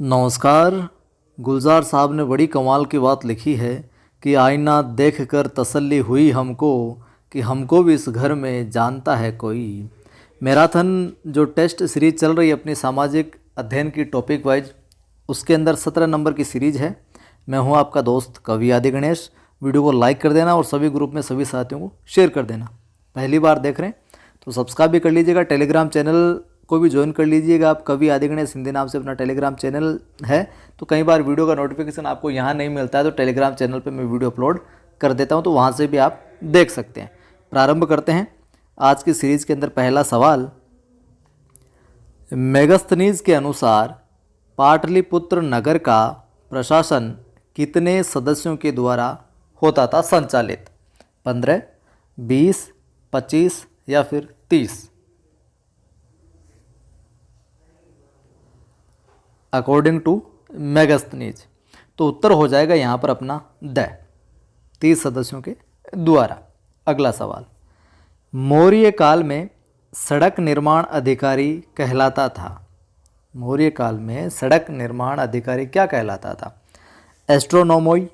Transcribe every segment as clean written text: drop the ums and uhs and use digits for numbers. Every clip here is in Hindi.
नमस्कार। गुलजार साहब ने बड़ी कमाल की बात लिखी है कि आईना देखकर तसल्ली हुई हमको कि हमको भी इस घर में जानता है कोई। मैराथन जो टेस्ट सीरीज़ चल रही है अपनी सामाजिक अध्ययन की टॉपिक वाइज, उसके अंदर 17 नंबर की सीरीज़ है। मैं हूं आपका दोस्त कवि आदि गणेश। वीडियो को लाइक कर देना और सभी ग्रुप में सभी साथियों को शेयर कर देना। पहली बार देख रहे हैं तो सब्सक्राइब भी कर लीजिएगा। टेलीग्राम चैनल को भी ज्वाइन कर लीजिएगा। आप कवि आदि गणेश हिंदी नाम से अपना टेलीग्राम चैनल है, तो कई बार वीडियो का नोटिफिकेशन आपको यहाँ नहीं मिलता है तो टेलीग्राम चैनल पे मैं वीडियो अपलोड कर देता हूँ, तो वहाँ से भी आप देख सकते हैं। प्रारंभ करते हैं आज की सीरीज़ के अंदर। पहला सवाल, मेगास्थनीज के अनुसार पाटलिपुत्र नगर का प्रशासन कितने सदस्यों के द्वारा होता था संचालित? 15, 20, 25 या फिर 30? अकॉर्डिंग टू मेगास्थनीज तो उत्तर हो जाएगा यहाँ पर अपना 30 सदस्यों के द्वारा। अगला सवाल, मौर्य काल में सड़क निर्माण अधिकारी कहलाता था। मौर्य काल में सड़क निर्माण अधिकारी क्या कहलाता था? एस्ट्रोनोमोई,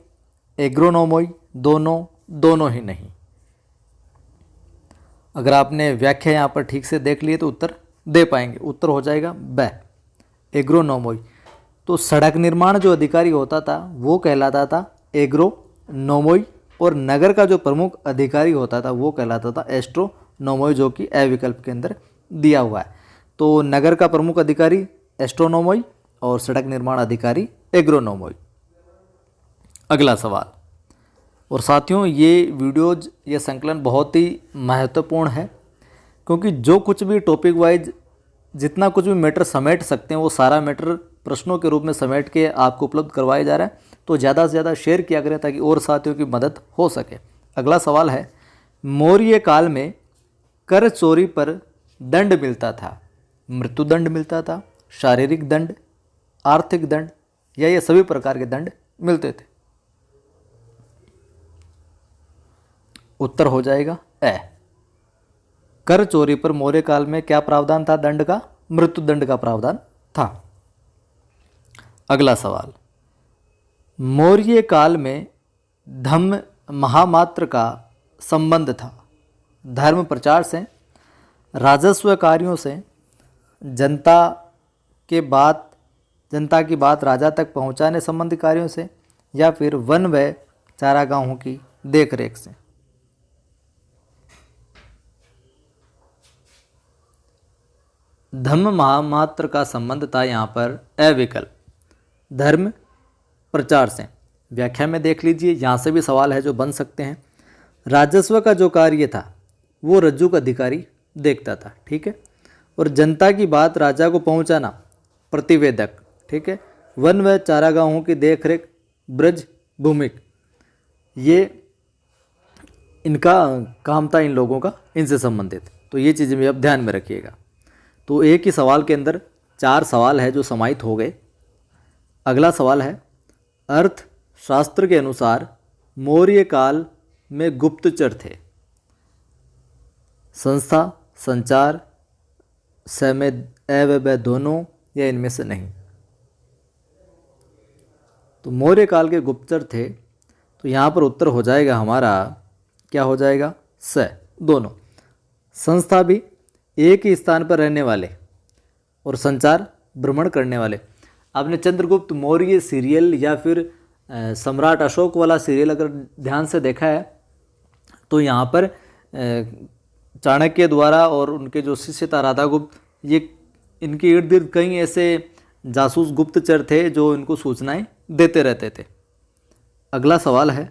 एग्रोनोमोई, दोनों ही नहीं। अगर आपने व्याख्या यहाँ पर ठीक से देख लिए तो उत्तर दे पाएंगे। उत्तर हो जाएगा एग्रोनोमोई। तो सड़क निर्माण जो अधिकारी होता था वो कहलाता था एग्रोनोमोई, और नगर का जो प्रमुख अधिकारी होता था वो कहलाता था एस्ट्रोनोमोई, जो कि ए विकल्प के अंदर दिया हुआ है। तो नगर का प्रमुख अधिकारी एस्ट्रोनोमोई और सड़क निर्माण अधिकारी एग्रोनोमोई। अगला सवाल, और साथियों ये वीडियोज ये संकलन बहुत ही महत्वपूर्ण है, क्योंकि जो कुछ भी टॉपिक वाइज जितना कुछ भी मैटर समेट सकते हैं वो सारा मैटर प्रश्नों के रूप में समेट के आपको उपलब्ध करवाया जा रहा है। तो ज़्यादा से ज़्यादा शेयर किया करें ताकि और साथियों की मदद हो सके। अगला सवाल है, मौर्य काल में कर चोरी पर दंड मिलता था। मृत्युदंड मिलता था, शारीरिक दंड, आर्थिक दंड, या ये सभी प्रकार के दंड मिलते थे? उत्तर हो जाएगा कर चोरी पर मौर्य काल में क्या प्रावधान था? दंड का, मृत्युदंड का प्रावधान था। अगला सवाल, मौर्य काल में धम्म महामात्र का संबंध था। धर्म प्रचार से, राजस्व कार्यों से, जनता की बात राजा तक पहुंचाने संबंधी कार्यों से, या फिर वन व चारागाहों की देखरेख से? धम्म महामात्र का संबंध था यहाँ पर विकल्प धर्म प्रचार से। व्याख्या में देख लीजिए, यहाँ से भी सवाल है जो बन सकते हैं। राजस्व का जो कार्य था वो रज्जुक अधिकारी देखता था, ठीक है। और जनता की बात राजा को पहुँचाना प्रतिवेदक, ठीक है। वन व चारागाहों की देखरेख ब्रज भूमिक, ये इनका काम था इन लोगों का, इनसे संबंधित। तो ये चीज़ें भी आप ध्यान में रखिएगा। तो एक ही सवाल के अंदर 4 सवाल है जो समाहित हो गए। अगला सवाल है, अर्थशास्त्र के अनुसार मौर्य काल में गुप्तचर थे। संस्था, संचार, समय दोनों, या इनमें से नहीं? तो मौर्य काल के गुप्तचर थे, तो यहाँ पर उत्तर हो जाएगा हमारा, क्या हो जाएगा? दोनों। संस्था भी एक ही स्थान पर रहने वाले, और संचार भ्रमण करने वाले। आपने चंद्रगुप्त मौर्य सीरियल या फिर सम्राट अशोक वाला सीरियल अगर ध्यान से देखा है तो यहाँ पर चाणक्य द्वारा और उनके जो शिष्य था राधागुप्त, ये इनके इर्द गिर्द कई ऐसे जासूस गुप्तचर थे जो इनको सूचनाएं देते रहते थे। अगला सवाल है,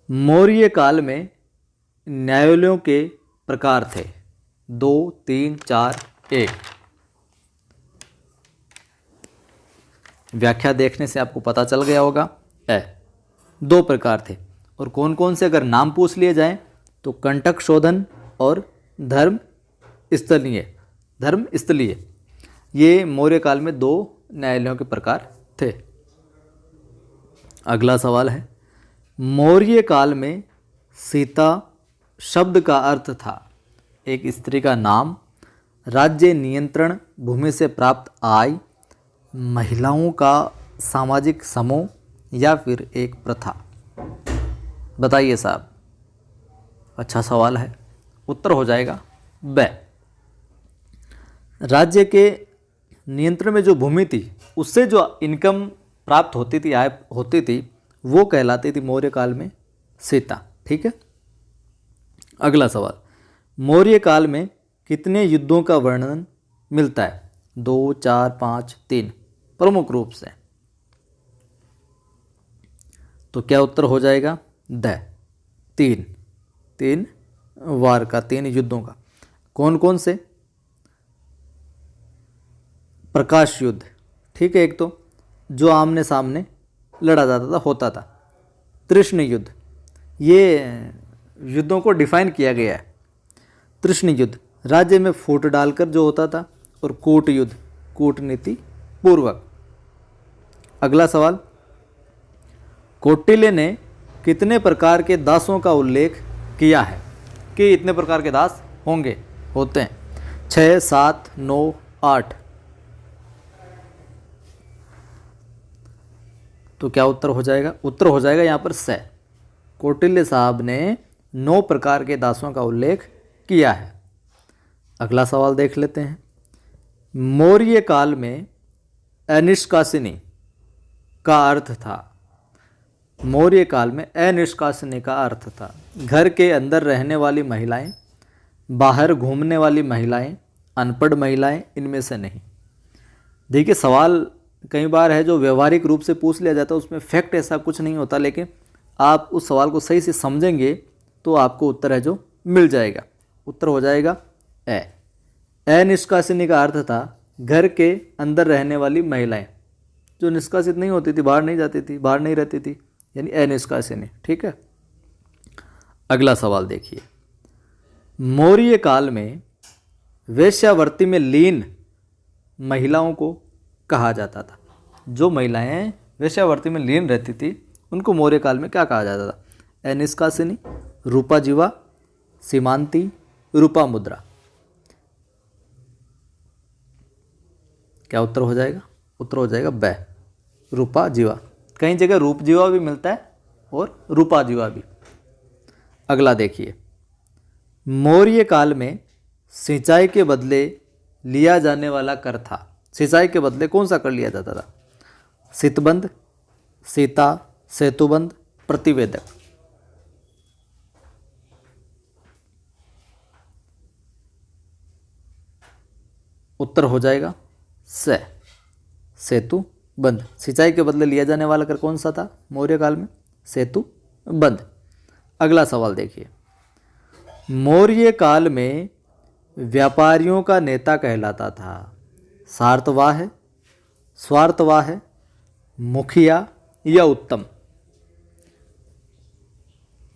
मौर्य काल में न्यायालयों के प्रकार थे। 2, 3, 4, 1? व्याख्या देखने से आपको पता चल गया होगा। 2 प्रकार थे, और कौन कौन से अगर नाम पूछ लिए जाएं तो कंटक शोधन और धर्म स्थलीय, ये मौर्य काल में 2 न्यायालयों के प्रकार थे। अगला सवाल है, मौर्य काल में सीता शब्द का अर्थ था एक स्त्री का नाम, राज्य नियंत्रण, भूमि से प्राप्त आय, महिलाओं का सामाजिक समूह या फिर एक प्रथा? बताइए साहब। अच्छा सवाल है। उत्तर हो जाएगा ब। राज्य के नियंत्रण में जो भूमि थी उससे जो इनकम प्राप्त होती थी, आय होती थी, वो कहलाती थी मौर्य काल में सीता। ठीक है। अगला सवाल, मौर्य काल में कितने युद्धों का वर्णन मिलता है? 2, 4, 5, 3 प्रमुख रूप से। तो क्या उत्तर हो जाएगा? द 3 वार का, 3 युद्धों का। कौन कौन से? प्रकाश युद्ध, ठीक है, एक तो जो आमने सामने लड़ा जाता था, होता था। तृष्ण युद्ध, ये युद्धों को डिफाइन किया गया है। तृष्ण युद्ध राज्य में फूट डालकर जो होता था, और कूट युद्ध कूटनीति पूर्वक। अगला सवाल, कौटिल्य ने कितने प्रकार के दासों का उल्लेख किया है कि इतने प्रकार के दास होंगे, होते हैं? 6, 7, 9, 8। तो क्या उत्तर हो जाएगा? उत्तर हो जाएगा यहाँ पर स। कौटिल्य साहब ने 9 प्रकार के दासों का उल्लेख किया है। अगला सवाल देख लेते हैं। मौर्य काल में अनिष्कासिनी का अर्थ था। मौर्य काल में अनिष्कासिनी का अर्थ था घर के अंदर रहने वाली महिलाएं, बाहर घूमने वाली महिलाएं, अनपढ़ महिलाएं, इनमें से नहीं। देखिए, सवाल कई बार है जो व्यवहारिक रूप से पूछ लिया जाता है, उसमें फैक्ट ऐसा कुछ नहीं होता, लेकिन आप उस सवाल को सही से समझेंगे तो आपको उत्तर है जो मिल जाएगा। उत्तर हो जाएगा ए। अनिष्कासिनी का अर्थ था घर के अंदर रहने वाली महिलाएं, जो निष्कासित नहीं होती थी, बाहर नहीं जाती थी, बाहर नहीं रहती थी, यानी अनिष्कासिनी। ठीक है। अगला सवाल देखिए, मौर्य काल में वेश्यावृत्ति में लीन महिलाओं को कहा जाता था। जो महिलाएं वेश्यावृत्ति में लीन रहती थी उनको मौर्य काल में क्या कहा जाता था? अनिष्कासिनी, रूपा जीवा, सीमांती, रूपा मुद्रा। क्या उत्तर हो जाएगा? उत्तर हो जाएगा ब, रूपा जीवा। कई जगह रूप जीवा भी मिलता है और रूपा जीवा भी। अगला देखिए, मौर्य काल में सिंचाई के बदले लिया जाने वाला कर था। सिंचाई के बदले कौन सा कर लिया जाता था? सितबंध, सीता, सेतुबंध, प्रतिवेदक। उत्तर हो जाएगा स, सेतु बंध। सिंचाई के बदले लिया जाने वाला कर कौन सा था मौर्य काल में? सेतु बंध। अगला सवाल देखिए, मौर्य काल में व्यापारियों का नेता कहलाता था सार्थवाह है, स्वार्थवाह है, मुखिया या उत्तम?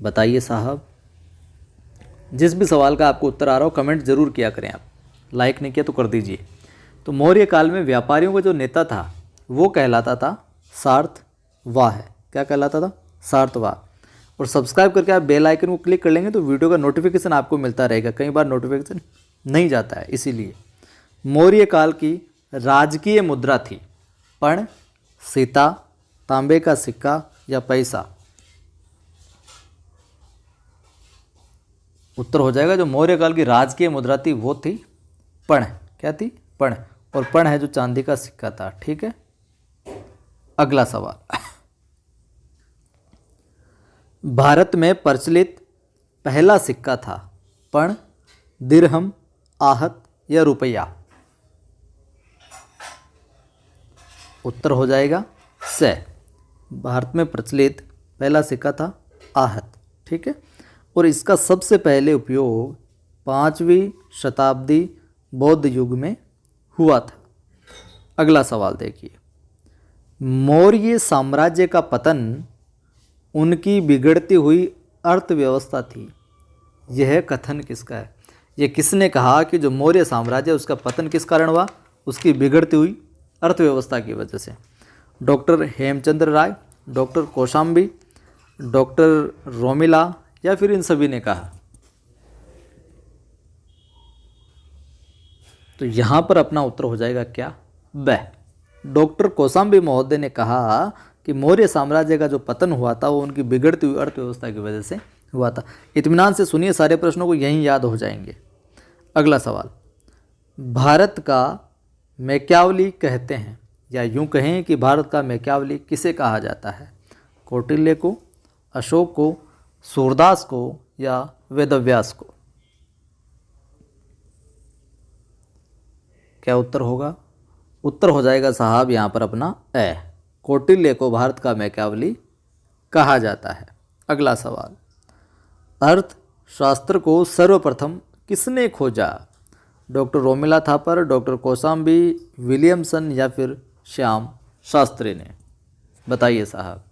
बताइए साहब। जिस भी सवाल का आपको उत्तर आ रहा हो कमेंट जरूर किया करें आप, लाइक नहीं किया तो कर दीजिए। तो मौर्य काल में व्यापारियों का जो नेता था वो कहलाता था सार्थवाह। क्या कहलाता था? सार्थवाह। और सब्सक्राइब करके आप बेल आइकन को क्लिक कर लेंगे तो वीडियो का नोटिफिकेशन आपको मिलता रहेगा। कई बार नोटिफिकेशन नहीं जाता है, इसीलिए। मौर्य काल की राजकीय मुद्रा थी पण, सीता, तांबे का सिक्का या पैसा? उत्तर हो जाएगा जो मौर्य काल की राजकीय मुद्रा थी वो थी पण। क्या थी? पण। और पण है जो चांदी का सिक्का था। ठीक है। अगला सवाल, भारत में प्रचलित पहला सिक्का था पण, दिरहम, आहत या रुपया? उत्तर हो जाएगा स। भारत में प्रचलित पहला सिक्का था आहत। ठीक है। और इसका सबसे पहले उपयोग 5वीं शताब्दी बौद्ध युग में हुआ था। अगला सवाल देखिए, मौर्य साम्राज्य का पतन उनकी बिगड़ती हुई अर्थव्यवस्था थी। यह कथन किसका है? यह किसने कहा कि जो मौर्य साम्राज्य उसका पतन किस कारण हुआ? उसकी बिगड़ती हुई अर्थव्यवस्था की वजह से। डॉक्टर हेमचंद्र राय, डॉक्टर कौशाम्बी, डॉक्टर रोमिला या फिर इन सभी ने कहा? तो यहाँ पर अपना उत्तर हो जाएगा क्या? ब, डॉक्टर कौशाम्बी महोदय ने कहा कि मौर्य साम्राज्य का जो पतन हुआ था वो उनकी बिगड़ती हुई अर्थव्यवस्था की वजह से हुआ था। इत्मीनान से सुनिए, सारे प्रश्नों को यहीं याद हो जाएंगे। अगला सवाल, भारत का मैकियावली कहते हैं, या यूं कहें कि भारत का मैकियावली किसे कहा जाता है? कौटिल्य को, अशोक को, सूरदास को या वेदव्यास को? क्या उत्तर होगा? उत्तर हो जाएगा साहब यहाँ पर अपना ए, कौटिल्य को भारत का मैकियावली कहा जाता है। अगला सवाल, अर्थशास्त्र को सर्वप्रथम किसने खोजा? Doctor Romila Thapar, doctor Kaushambi, Williamson या फिर श्याम शास्त्री ने? बताइए साहब।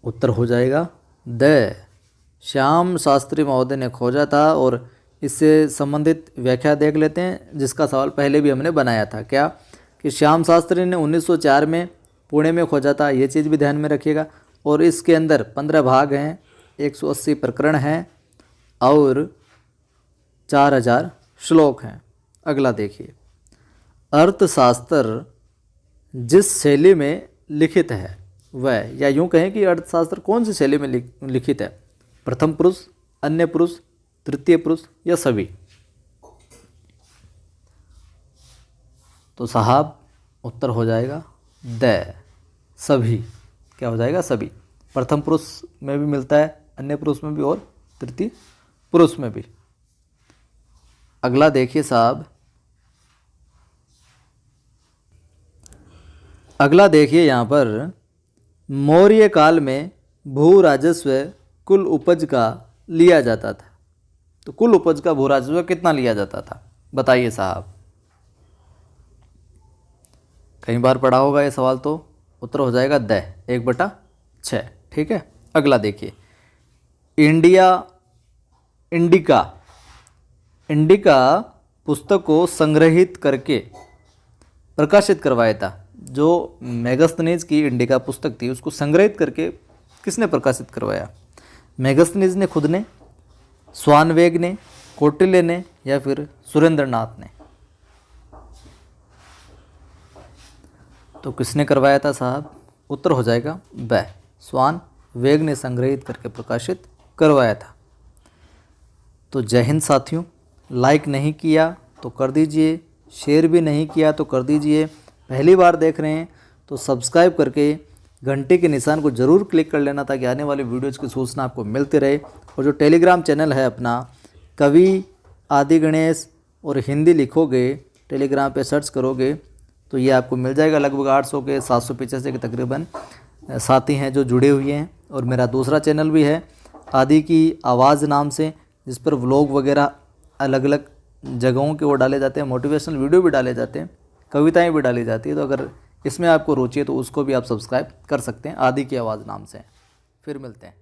उत्तर हो जाएगा द, श्याम शास्त्री महोदय ने खोजा था। और इससे संबंधित व्याख्या देख लेते हैं, जिसका सवाल पहले भी हमने बनाया था। क्या कि श्याम शास्त्री ने 1904 में पुणे में खोजा था, ये चीज़ भी ध्यान में रखिएगा। और इसके अंदर 15 भाग हैं, 180 प्रकरण हैं और 4000 श्लोक हैं। अगला देखिए, अर्थशास्त्र जिस शैली में लिखित है वह, या यूं कहें कि अर्थशास्त्र कौन सी शैली में लिखित है? प्रथम पुरुष, अन्य पुरुष, तृतीय पुरुष या सभी? तो साहब उत्तर हो जाएगा द, सभी। क्या हो जाएगा? सभी। प्रथम पुरुष में भी मिलता है, अन्य पुरुष में भी और तृतीय पुरुष में भी। अगला देखिए साहब, अगला देखिए यहाँ पर, मौर्य काल में भू राजस्व कुल उपज का लिया जाता था। तो कुल उपज का भू राजस्व कितना लिया जाता था? बताइए साहब। कई बार पढ़ा होगा ये सवाल, तो उत्तर हो जाएगा द, 1/6। ठीक है। अगला देखिए, इंडिका पुस्तक को संग्रहित करके प्रकाशित करवाया था। जो मेगास्थनीज की इंडिका पुस्तक थी उसको संग्रहित करके किसने प्रकाशित करवाया? मेगास्थनीज ने खुद ने, स्वानवेग ने, कौटिल्य ने या फिर सुरेंद्रनाथ ने? तो किसने करवाया था साहब? उत्तर हो जाएगा ब, स्वानवेग ने संग्रहित करके प्रकाशित करवाया था। तो जय हिंद साथियों। लाइक नहीं किया तो कर दीजिए, शेयर भी नहीं किया तो कर दीजिए। पहली बार देख रहे हैं तो सब्सक्राइब करके घंटे के निशान को ज़रूर क्लिक कर लेना, ताकि आने वाले वीडियोज़ की सूचना आपको मिलती रहे। और जो टेलीग्राम चैनल है अपना, कवि आदि गणेश, और हिंदी लिखोगे टेलीग्राम पे सर्च करोगे तो ये आपको मिल जाएगा। लगभग 800 के 785 के तकरीबन साथी हैं जो जुड़े हुए हैं। और मेरा दूसरा चैनल भी है आदि की आवाज़ नाम से, जिस पर व्लॉग वगैरह अलग अलग जगहों के वो डाले जाते हैं, मोटिवेशनल वीडियो भी डाले जाते हैं, कविताएं भी डाली जाती है। तो अगर इसमें आपको रुचि है तो उसको भी आप सब्सक्राइब कर सकते हैं, आदि की आवाज़ नाम से। फिर मिलते हैं।